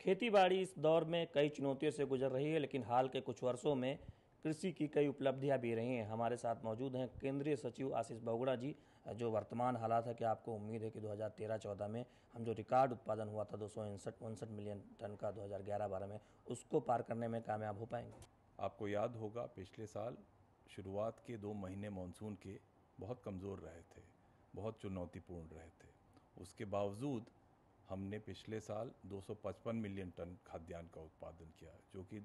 खेती बाड़ी इस दौर में कई चुनौतियों से गुजर रही है, लेकिन हाल के कुछ वर्षों में कृषि की कई उपलब्धियां भी रही हैं। हमारे साथ मौजूद हैं केंद्रीय सचिव आशीष बहुगुणा जी। जो वर्तमान हालात है, कि आपको उम्मीद है कि 2013-14 में हम जो रिकॉर्ड उत्पादन हुआ था 261 मिलियन टन का 2011-12 में, उसको पार करने में कामयाब हो पाएंगे? आपको याद होगा पिछले साल शुरुआत के 2 महीने मानसून के बहुत कमज़ोर रहे थे, बहुत चुनौतीपूर्ण रहे थे। उसके बावजूद हमने पिछले साल 255 मिलियन टन खाद्यान्न का उत्पादन किया, जो कि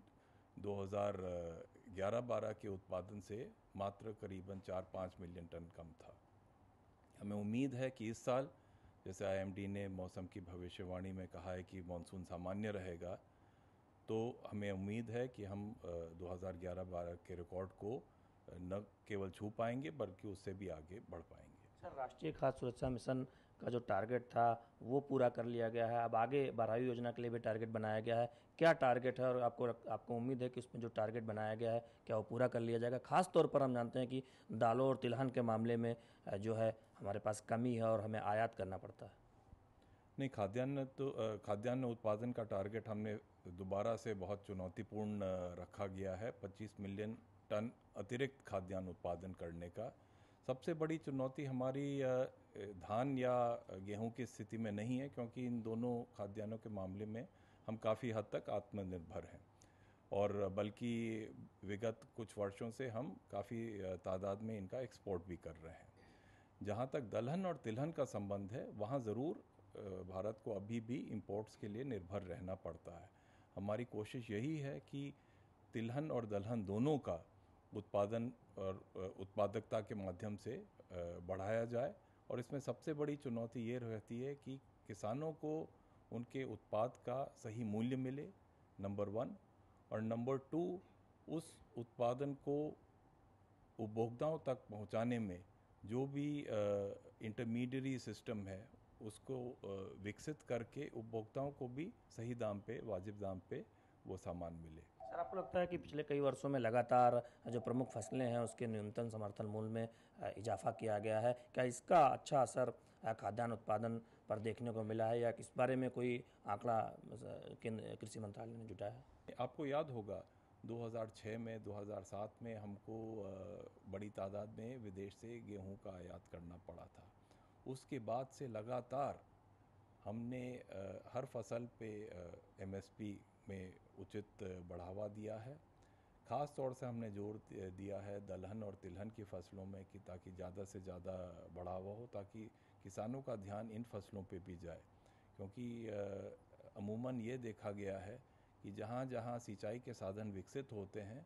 2011-12 के उत्पादन से मात्र करीबन 4-5 मिलियन टन कम था। हमें उम्मीद है कि इस साल, जैसे आईएमडी ने मौसम की भविष्यवाणी में कहा है कि मानसून सामान्य रहेगा, तो हमें उम्मीद है कि हम 2011-12 के रिकॉर्ड को न केवल छू पाएंगे बल्कि उससे भी आगे बढ़ पाएंगे। सर, राष्ट्रीय खाद्य सुरक्षा मिशन का जो टारगेट था वो पूरा कर लिया गया है। अब आगे 12वीं योजना के लिए भी टारगेट बनाया गया है। क्या टारगेट है, और आपको उम्मीद है कि उसमें जो टारगेट बनाया गया है क्या वो पूरा कर लिया जाएगा? खास तौर पर हम जानते हैं कि दालों और तिलहन के मामले में जो है हमारे पास कमी है और हमें आयात करना पड़ता है। नहीं, खाद्यान्न उत्पादन का टारगेट हमने दोबारा से बहुत चुनौतीपूर्ण रखा गया है, 25 मिलियन टन अतिरिक्त खाद्यान्न उत्पादन करने का। सबसे बड़ी चुनौती हमारी धान या गेहूं की स्थिति में नहीं है, क्योंकि इन दोनों खाद्यान्नों के मामले में हम काफ़ी हद तक आत्मनिर्भर हैं, और बल्कि विगत कुछ वर्षों से हम काफ़ी तादाद में इनका एक्सपोर्ट भी कर रहे हैं। जहाँ तक दलहन और तिलहन का संबंध है, वहाँ ज़रूर भारत को अभी भी इंपोर्ट्स के लिए निर्भर रहना पड़ता है। हमारी कोशिश यही है कि तिलहन और दलहन दोनों का उत्पादन और उत्पादकता के माध्यम से बढ़ाया जाए, और इसमें सबसे बड़ी चुनौती ये रहती है कि किसानों को उनके उत्पाद का सही मूल्य मिले, नंबर 1, और नंबर 2, उस उत्पादन को उपभोक्ताओं तक पहुंचाने में जो भी इंटरमीडियरी सिस्टम है उसको विकसित करके उपभोक्ताओं को भी सही दाम पे, वाजिब दाम पे वो सामान मिले। सर, आपको लगता है कि पिछले कई वर्षों में लगातार जो प्रमुख फसलें हैं उसके न्यूनतम समर्थन मूल्य में इजाफा किया गया है, क्या इसका अच्छा असर खाद्यान्न उत्पादन पर देखने को मिला है, या इस बारे में कोई आंकड़ा कृषि मंत्रालय ने जुटाया है? आपको याद होगा 2006 में, 2007 में हमको बड़ी तादाद में विदेश से गेहूं का आयात करना पड़ा था। उसके बाद से लगातार हमने हर फसल पे एमएसपी में उचित बढ़ावा दिया है। ख़ास तौर से हमने जोर दिया है दलहन और तिलहन की फसलों में कि ताकि ज़्यादा से ज़्यादा बढ़ावा हो, ताकि किसानों का ध्यान इन फसलों पे भी जाए, क्योंकि अमूमन ये देखा गया है कि जहाँ जहाँ सिंचाई के साधन विकसित होते हैं,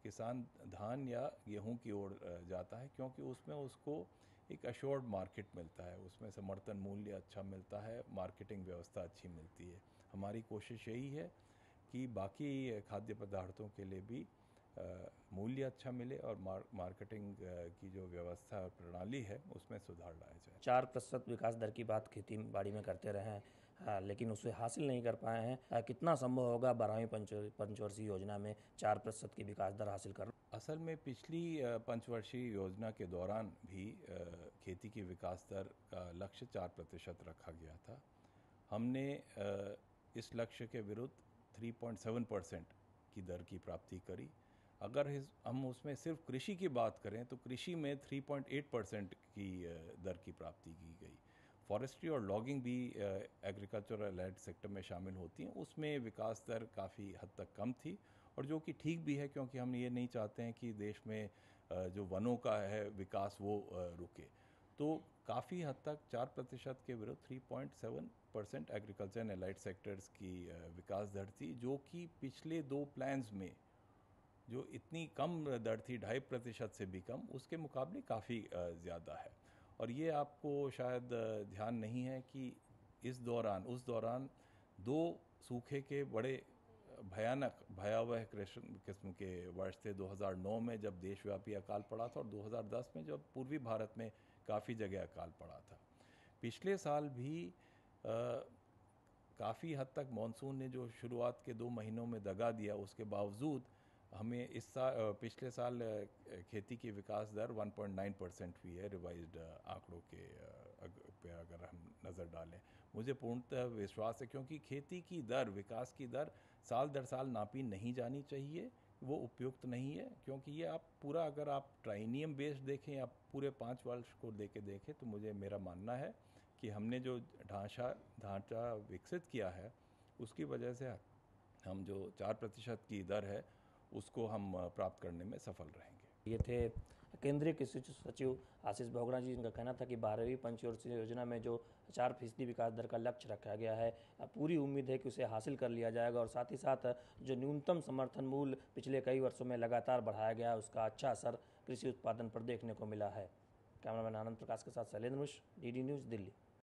किसान धान या गेहूं की ओर जाता है, क्योंकि उसमें उसको एक अश्योर्ड मार्केट मिलता है, उसमें समर्थन मूल्य अच्छा मिलता है, मार्केटिंग व्यवस्था अच्छी मिलती है। हमारी कोशिश यही है कि बाकी खाद्य पदार्थों के लिए भी मूल्य अच्छा मिले, और मार्केटिंग की जो व्यवस्था और प्रणाली है उसमें सुधार लाया जाए। 4% विकास दर की बात खेती बाड़ी में करते रहे हैं, लेकिन उसे हासिल नहीं कर पाए हैं। कितना संभव होगा 12वीं पंचवर्षीय योजना में 4% की विकास दर हासिल करना? असल में पिछली पंचवर्षीय योजना के दौरान भी खेती की विकास दर का लक्ष्य 4% रखा गया था। हमने इस लक्ष्य के विरुद्ध 3.7% की दर की प्राप्ति करी। अगर हम उसमें सिर्फ कृषि की बात करें तो कृषि में 3.8% की दर की प्राप्ति की गई। फॉरेस्ट्री और लॉगिंग भी एग्रीकल्चर और एलाइड सेक्टर में शामिल होती हैं, उसमें विकास दर काफ़ी हद तक कम थी, और जो कि ठीक भी है, क्योंकि हम ये नहीं चाहते हैं कि देश में जो वनों का है विकास वो रुके। तो काफ़ी हद तक 4% के विरुद्ध 3.7% एग्रीकल्चर एंड एलाइड सेक्टर्स की विकास दर थी, जो कि पिछले 2 प्लान्स में जो इतनी कम दर थी, 2.5% से भी कम, उसके मुकाबले काफ़ी ज़्यादा है। और ये आपको शायद ध्यान नहीं है कि उस दौरान 2 सूखे के बड़े भयानक भयावह किस्म के वर्ष थे। 2009 में जब देशव्यापी अकाल पड़ा था, और 2010 में जब पूर्वी भारत में काफ़ी जगह अकाल पड़ा था। पिछले साल भी काफ़ी हद तक मानसून ने जो शुरुआत के 2 महीनों में दगा दिया, उसके बावजूद हमें पिछले साल खेती की विकास दर 1.9% हुई है रिवाइज्ड आंकड़ों के पे अगर हम नज़र डालें। मुझे पूर्णतः विश्वास है, क्योंकि खेती की दर, विकास की दर साल दर साल नापी नहीं जानी चाहिए, वो उपयुक्त नहीं है। क्योंकि ये आप पूरा, अगर आप ट्राइनियम बेस्ड देखें या पूरे 5 वर्ष को लेके देखें, तो मेरा मानना है कि हमने जो ढांचा विकसित किया है, उसकी वजह से हम जो 4% की दर है उसको हम प्राप्त करने में सफल रहेंगे। ये थे केंद्रीय कृषि सचिव आशीष बहुगुणा जी। इनका कहना था कि 12वीं पंचवर्षीय योजना में जो 4% विकास दर का लक्ष्य रखा गया है, पूरी उम्मीद है कि उसे हासिल कर लिया जाएगा। और साथ ही साथ जो न्यूनतम समर्थन मूल्य पिछले कई वर्षों में लगातार बढ़ाया गया है, उसका अच्छा असर कृषि उत्पादन पर देखने को मिला है। कैमरामैन आनंद प्रकाश के साथ शैलेंद्र मिश्र, DD न्यूज़, दिल्ली।